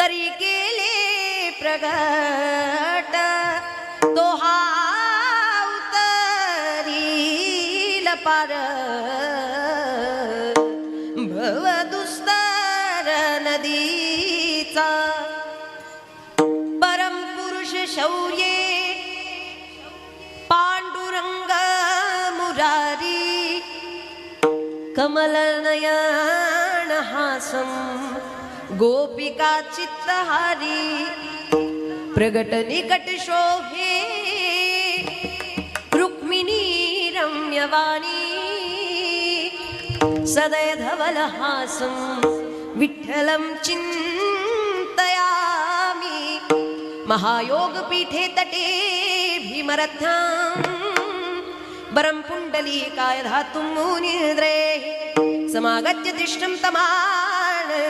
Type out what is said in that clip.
करी केले प्रगट तो हा उतरील पार भव दुस्तर नदीचा परमपुरुष शौर्ये पांडुरंग मुरारी कमलनयन हासं गोपिका चित्तहारी प्रगट निकट शोभे रुक्मिणी रम्यवाणी सदय धवल हासं विठ्ठलं चिन्तयामि महायोगपीठे तटे भीमरथ्यां वरं पुण्डलीकाय धातुं मुनिद्रे समागत्य तिष्ठं तमानदकन्दम्